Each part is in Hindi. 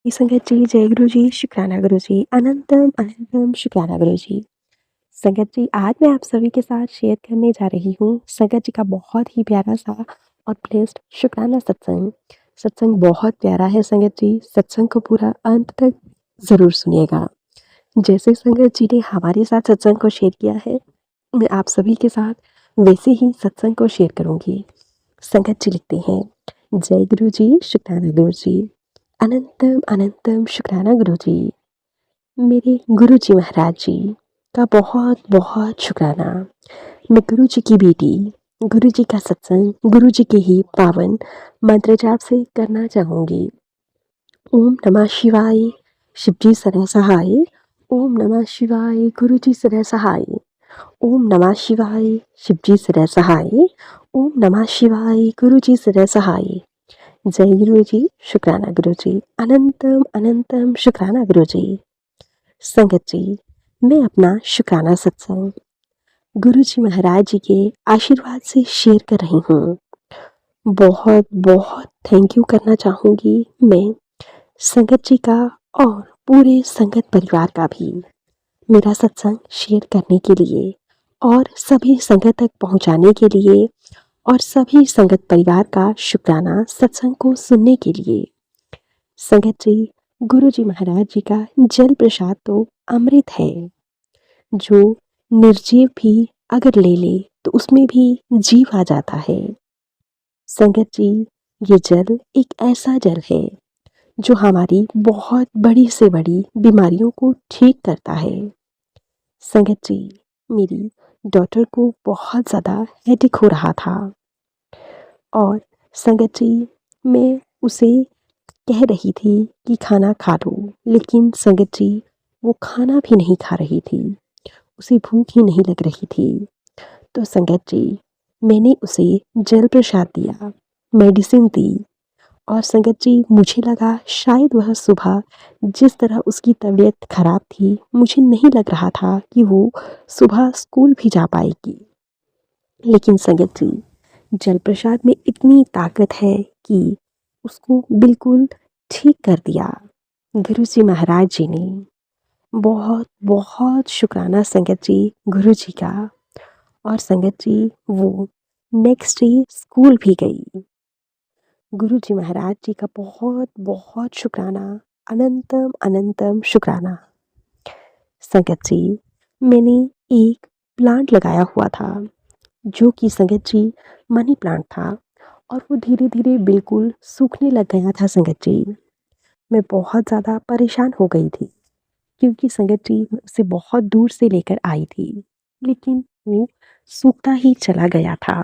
संगत जी, जय गुरु जी, शुक्राना गुरु जी, अनंतम अनंतम शुक्राना गुरु जी। संगत जी, आज मैं आप सभी के साथ शेयर करने जा रही हूँ संगत जी का बहुत ही प्यारा सा और ब्लेस्ड शुक्राना सत्संग। सत्संग बहुत प्यारा है संगत जी, सत्संग को पूरा अंत तक ज़रूर सुनिएगा। जैसे संगत जी ने हमारे साथ सत्संग को शेयर किया है, मैं आप सभी के साथ वैसे ही सत्संग को शेयर करूँगी। संगत जी लिखते हैं, जय गुरु जी, शुक्राना गुरु जी, अनंतम अनंतम शुक्राना गुरु जी। मेरे गुरु जी महाराज जी का बहुत बहुत शुक्राना। मैं गुरु जी की बेटी, गुरु जी का सत्संग गुरु जी के ही पावन मंत्र जाप से करना चाहूँगी। ओम नमः शिवाय, शिव जी सदा सहाय। ओम नमः शिवाय, गुरु जी सदा सहाय। ओम नमः शिवाय, शिव जी सदा सहाय। ओम नमः शिवाय, गुरु जी सदा सहाय। जय गुरु जी, शुक्राना गुरु जी, अनंतम अनंतम शुक्राना गुरु जी। संगत जी, मैं अपना शुक्राना सत्संग गुरु जी महाराज जी के आशीर्वाद से शेयर कर रही हूँ। बहुत बहुत थैंक यू करना चाहूँगी मैं संगत जी का और पूरे संगत परिवार का भी, मेरा सत्संग शेयर करने के लिए और सभी संगत तक पहुँचाने के लिए और सभी संगत परिवार का शुक्राना सत्संग को सुनने के लिए। संगत जी, गुरु जी महाराज जी का जल प्रसाद तो अमृत है, जो निर्जीव भी अगर ले ले तो उसमें भी जीव आ जाता है। संगत जी, ये जल एक ऐसा जल है जो हमारी बहुत बड़ी से बड़ी बीमारियों को ठीक करता है। संगत जी, मेरी डॉटर को बहुत ज़्यादा हेडेक हो रहा था और संगत जी, मैं उसे कह रही थी कि खाना खा लो, लेकिन संगत जी वो खाना भी नहीं खा रही थी, उसे भूख ही नहीं लग रही थी। तो संगत जी, मैंने उसे जल प्रसाद दिया, मेडिसिन दी और संगत जी मुझे लगा शायद वह सुबह जिस तरह उसकी तबीयत खराब थी, मुझे नहीं लग रहा था कि वो सुबह स्कूल भी जा पाएगी। लेकिन संगत जी, जल प्रसाद में इतनी ताकत है कि उसको बिल्कुल ठीक कर दिया गुरु जी महाराज जी ने। बहुत बहुत शुक्राना संगत जी गुरु जी का। और संगत जी वो नेक्स्ट डे स्कूल भी गई। गुरु जी महाराज जी का बहुत बहुत शुक्राना, अनंतम अनंतम शुक्राना। संगत जी, मैंने एक प्लांट लगाया हुआ था जो कि संगत जी मनी प्लांट था और वो धीरे धीरे बिल्कुल सूखने लग गया था संगत जी। मैं बहुत ज़्यादा परेशान हो गई थी क्योंकि संगत जी मैं उसे बहुत दूर से लेकर आई थी, लेकिन वो सूखता ही चला गया था।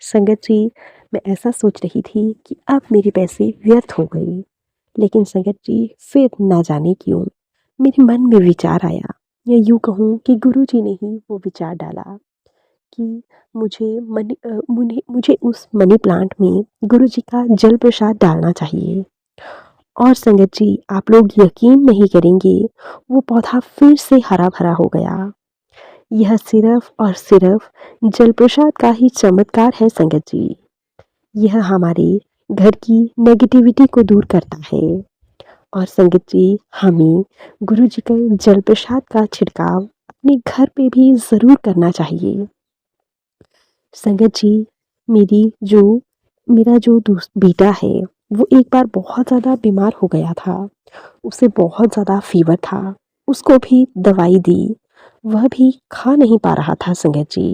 संगत जी, मैं ऐसा सोच रही थी कि अब मेरे पैसे व्यर्थ हो गए। लेकिन संगत जी, फिर ना जाने क्यों मेरे मन में विचार आया, या यूँ कहूँ कि गुरु जी ने ही वो विचार डाला कि मुझे उस मनी प्लांट में गुरु जी का जल प्रसाद डालना चाहिए। और संगत जी, आप लोग यकीन नहीं करेंगे, वो पौधा फिर से हरा भरा हो गया। यह सिर्फ और सिर्फ जल प्रसाद का ही चमत्कार है संगत जी। यह हमारे घर की नेगेटिविटी को दूर करता है। और संगत जी, हमें गुरु जी के जल प्रसाद का छिड़काव अपने घर पे भी ज़रूर करना चाहिए। संगत जी, मेरा जो बेटा है, वो एक बार बहुत ज़्यादा बीमार हो गया था। उसे बहुत ज़्यादा फीवर था, उसको भी दवाई दी, वह भी खा नहीं पा रहा था संगत जी।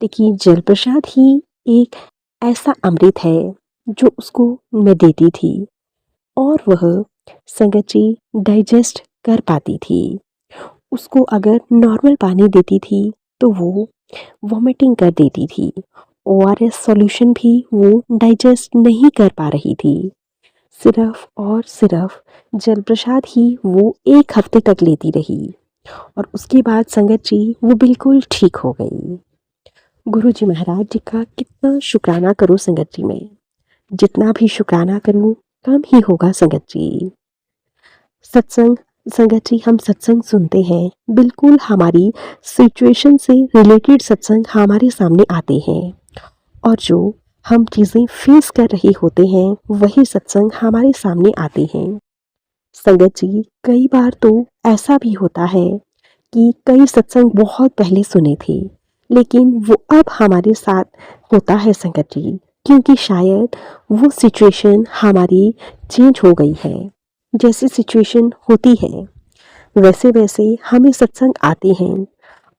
लेकिन जल प्रसाद ही एक ऐसा अमृत है जो उसको मैं देती थी और वह संगत जी डाइजेस्ट कर पाती थी। उसको अगर नॉर्मल पानी देती थी तो वो वॉमिटिंग कर देती थी। ओआरएस सॉल्यूशन भी वो डाइजेस्ट नहीं कर पा रही थी। सिर्फ और सिर्फ जल प्रसाद ही वो 1 हफ्ते तक लेती रही और उसके बाद संगत जी वो बिल्कुल ठीक हो गई। गुरु जी महाराज जी का कितना शुक्राना करूँ संगत जी मैं, जितना भी शुक्राना करूँ कम ही होगा संगत जी। सत्संग, संगत जी हम सत्संग सुनते हैं, बिल्कुल हमारी सिचुएशन से रिलेटेड सत्संग हमारे सामने आते हैं और जो हम चीज़ें फेस कर रहे होते हैं वही सत्संग हमारे सामने आते हैं। संगत जी, कई बार तो ऐसा भी होता है कि कई सत्संग बहुत पहले सुने थे, लेकिन वो अब हमारे साथ होता है संगत जी, क्योंकि शायद वो सिचुएशन हमारी चेंज हो गई है। जैसी सिचुएशन होती है, वैसे-वैसे हमें सत्संग आते हैं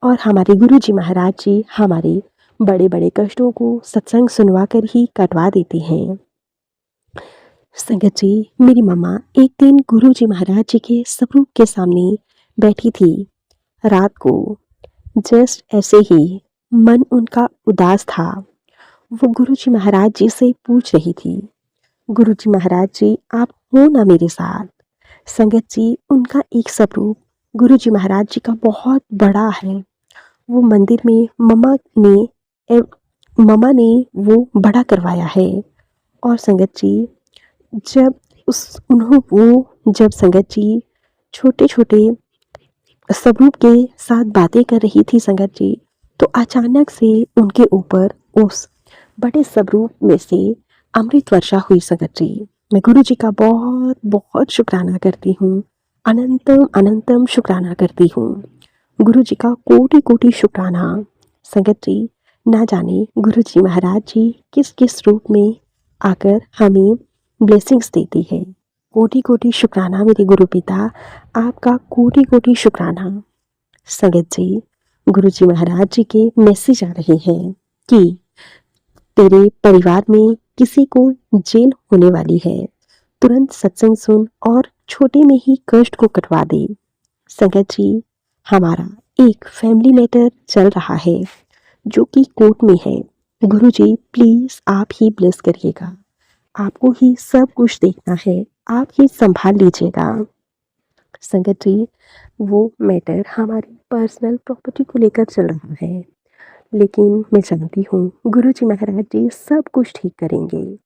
और हमारे गुरुजी महाराज जी हमारे बड़े-बड़े कष्टों को सत्संग सुनवा कर ही कटवा देते हैं। संगत जी, मेरी मम्मा एक दिन गुरुजी महाराज जी के स्वरूप के सामने बैठी थी रात को। जस्ट ऐसे ही मन उनका उदास था। वो गुरुजी महाराज जी से पूछ रही थी, गुरुजी महाराज जी आप हो ना मेरे साथ? संगत जी, उनका एक स्वरूप गुरुजी महाराज जी का बहुत बड़ा है। वो मंदिर में मम्मा ने वो बड़ा करवाया है। और संगत जी, जब उस उन्हों वो जब संगत जी छोटे-छोटे स्वरूप के साथ बातें कर रही थी संगत जी, तो अचानक से उनके ऊपर उस बड़े स्वरूप में से अमृत वर्षा हुई संगत जी। मैं गुरु जी का बहुत बहुत शुक्राना करती हूँ, अनंतम अनंतम शुक्राना करती हूँ। गुरु जी का कोटि कोटि शुक्राना। संगत जी, ना जाने गुरु जी महाराज जी किस किस रूप में आकर हमें ब्लेसिंग्स देती है। कोटि कोटि शुक्राना मेरे गुरु पिता, आपका कोटि कोटि शुक्राना। संगत जी, गुरु जी महाराज जी के मैसेज आ रहे हैं कि तेरे परिवार में किसी को जेल होने वाली है, तुरंत सत्संग सुन और छोटे में ही कष्ट को कटवा दे। संगत जी, हमारा एक फैमिली मैटर चल रहा है जो कि कोर्ट में है। गुरु जी प्लीज आप ही ब्लेस करिएगा, आपको ही सब कुछ देखना है, आप ही संभाल लीजिएगा। संगत जी, वो मैटर हमारी पर्सनल प्रॉपर्टी को लेकर चल रहा है, लेकिन मैं जानती हूँ गुरु जी महाराज जी सब कुछ ठीक करेंगे।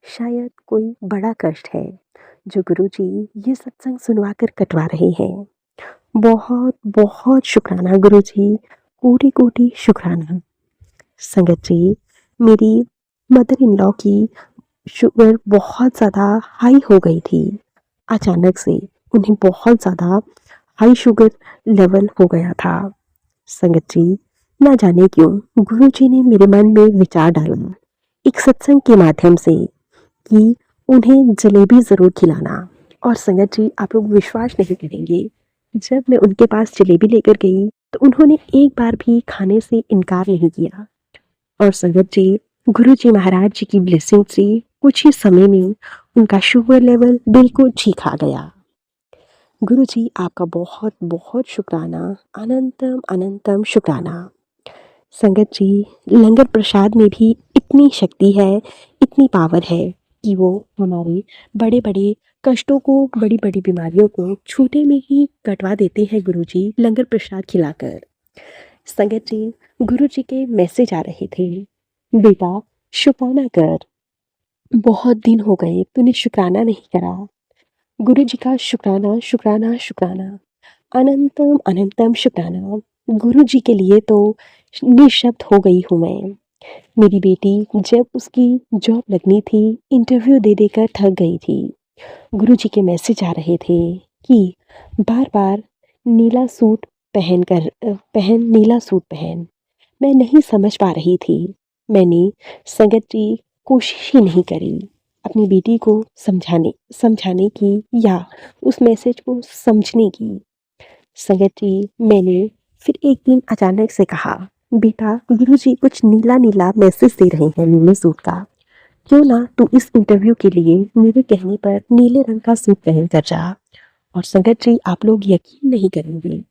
शायद कोई बड़ा कष्ट है जो गुरु जी ये सत्संग सुनवा कर कटवा रहे हैं। बहुत बहुत शुक्राना गुरु जी, कोटि कोटि शुक्राना। संगत जी, मेरी मदर इन लॉ की शुगर बहुत ज़्यादा हाई हो गई थी। अचानक से उन्हें बहुत ज़्यादा हाई शुगर लेवल हो गया था। संगत जी, ना जाने क्यों गुरु जी ने मेरे मन में विचार डाला एक सत्संग के माध्यम से कि उन्हें जलेबी ज़रूर खिलाना। और संगत जी, आप लोग विश्वास नहीं करेंगे, जब मैं उनके पास जलेबी लेकर गई तो उन्होंने एक बार भी खाने से इनकार नहीं किया। और संगत जी, गुरु जी महाराज जी की ब्लेसिंग से कुछ ही समय में उनका शुगर लेवल बिल्कुल ठीक आ गया। गुरु जी, आपका बहुत बहुत शुक्राना, अनंतम अनंतम शुक्राना। संगत जी, लंगर प्रसाद में भी इतनी शक्ति है, इतनी पावर है कि वो हमारे बड़े बड़े कष्टों को, बड़ी बड़ी बीमारियों को छोटे में ही कटवा देते हैं गुरु जी लंगर प्रसाद खिलाकर। संगत जी, गुरु जी के मैसेज आ रहे थे, बेटा शुक्राना कर, बहुत दिन हो गए तूने शुक्राना नहीं करा। गुरु जी का शुक्राना शुक्राना शुक्राना, अनंतम अनंतम शुक्राना। गुरु जी के लिए तो निशब्द हो गई हूँ मैं। मेरी बेटी जब उसकी जॉब लगनी थी, इंटरव्यू दे देकर थक गई थी। गुरु जी के मैसेज आ रहे थे कि बार बार नीला सूट नीला सूट पहन। मैं नहीं समझ पा रही थी। मैंने संगत जी कोशिश ही नहीं करी अपनी बेटी को समझाने की या उस मैसेज को समझने की। संगत जी, मैंने फिर एक दिन अचानक से कहा, बेटा गुरुजी कुछ नीला नीला मैसेज दे रहे हैं नीले सूट का, क्यों ना तू इस इंटरव्यू के लिए मेरे कहने पर नीले रंग का सूट पहन कर जा। और संगत जी, आप लोग यकीन नहीं करेंगे,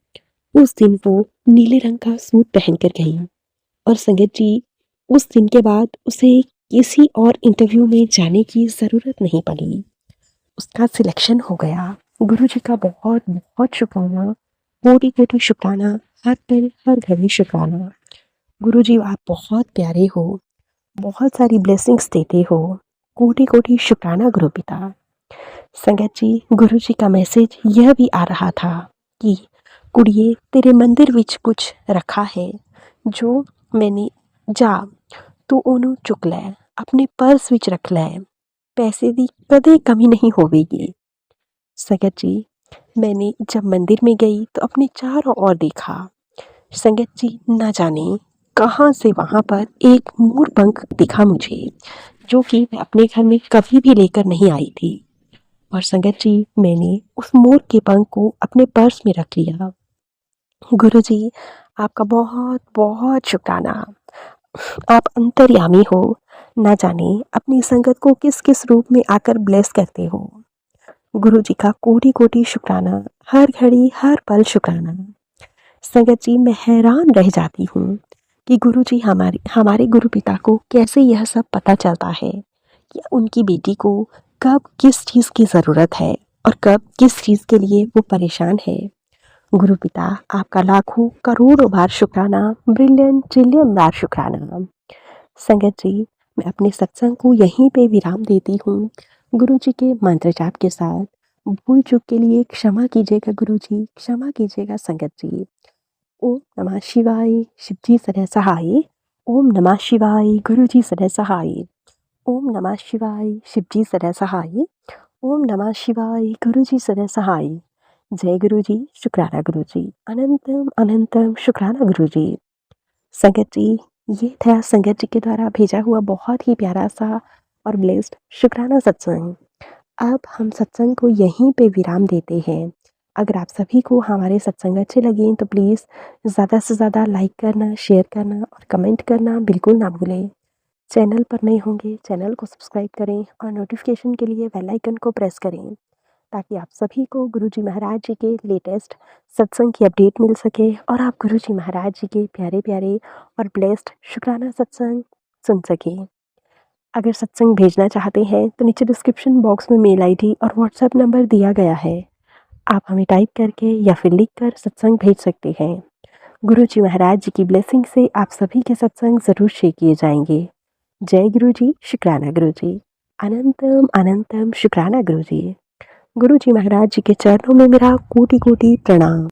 उस दिन वो नीले रंग का सूट पहन कर गई। और संगत जी, उस दिन के बाद उसे किसी और इंटरव्यू में जाने की ज़रूरत नहीं पड़ी, उसका सिलेक्शन हो गया। गुरु जी का बहुत बहुत शुक्राना, कोटि कोटि शुक्राना, हर पल हर घड़ी शुक्राना। गुरु जी, आप बहुत प्यारे हो, बहुत सारी ब्लेसिंग्स देते हो। कोटि कोटि शुक्राना गुरु पिता। संगत जी, गुरु जी का मैसेज यह भी आ रहा था कि कुड़िए तेरे मंदिर विच कुछ रखा है जो मैंने जा तू ओनू चुक लै, अपने पर्स विच रख लै, पैसे दी कदे कमी नहीं होवेगी। संगत जी, मैंने जब मंदिर में गई तो अपने चारों ओर देखा। संगत जी, ना जाने कहाँ से वहाँ पर एक मोर पंख दिखा मुझे, जो कि मैं अपने घर में कभी भी लेकर नहीं आई थी। और संगत जी, मैंने उस मोर के पंख को अपने पर्स में रख लिया। गुरुजी, आपका बहुत बहुत शुक्राना। आप अंतर्यामी हो, ना जाने अपनी संगत को किस किस रूप में आकर ब्लेस करते हो। गुरु जी का कोटि कोटि शुक्राना, हर घड़ी हर पल शुक्राना। संगत जी, मैं हैरान रह जाती हूँ कि गुरु जी हमारे हमारे गुरु पिता को कैसे यह सब पता चलता है कि उनकी बेटी को कब किस चीज़ की ज़रूरत है और कब किस चीज़ के लिए वो परेशान है। गुरु पिता, आपका लाखों करोड़ों बार शुक्राना, ब्रिलियंट ट्रिलियन बार शुक्राना। संगत जी, मैं अपने सत्संग को यहीं पे विराम देती हूँ गुरु जी के मंत्र जाप के साथ। भूल चूक के लिए क्षमा कीजिएगा गुरु जी, क्षमा कीजिएगा संगत जी। ओम नमः शिवाय, शिव जी सदा सहाय। ओम नमः शिवाय, गुरु जी सदा सहाय। ओम नमः शिवाय, शिव जी सदा सहाय। ओम नमः शिवाय, गुरु जी सदा सहाय। जय गुरु जी, शुक्राना गुरु जी, अनंतम अनंतम शुक्राना गुरु जी। संगत जी, ये था संगत जी के द्वारा भेजा हुआ बहुत ही प्यारा सा और ब्लेस्ड शुक्राना सत्संग। अब हम सत्संग को यहीं पे विराम देते हैं। अगर आप सभी को हमारे सत्संग अच्छे लगे तो प्लीज़ ज़्यादा से ज़्यादा लाइक करना, शेयर करना और कमेंट करना बिल्कुल ना भूलें। चैनल पर नए होंगे, चैनल को सब्सक्राइब करें और नोटिफिकेशन के लिए बेल आइकन को प्रेस करें, ताकि आप सभी को गुरुजी महाराज जी के लेटेस्ट सत्संग की अपडेट मिल सके और आप गुरुजी महाराज जी के प्यारे-प्यारे और ब्लेस्ड शुक्राना सत्संग सुन सकें। अगर सत्संग भेजना चाहते हैं तो नीचे डिस्क्रिप्शन बॉक्स में मेल आईडी और व्हाट्सएप नंबर दिया गया है। आप हमें टाइप करके या फिर लिखकर सत्संग भेज सकते हैं। गुरुजी महाराज जी की ब्लेसिंग से आप सभी के सत्संग ज़रूर शेयर किए जाएंगे। जय गुरुजी, शुक्राना गुरुजी, अनंतम अनंतम शुक्राना गुरुजी। गुरुजी महाराज जी के चरणों में मेरा कोटि कोटि प्रणाम।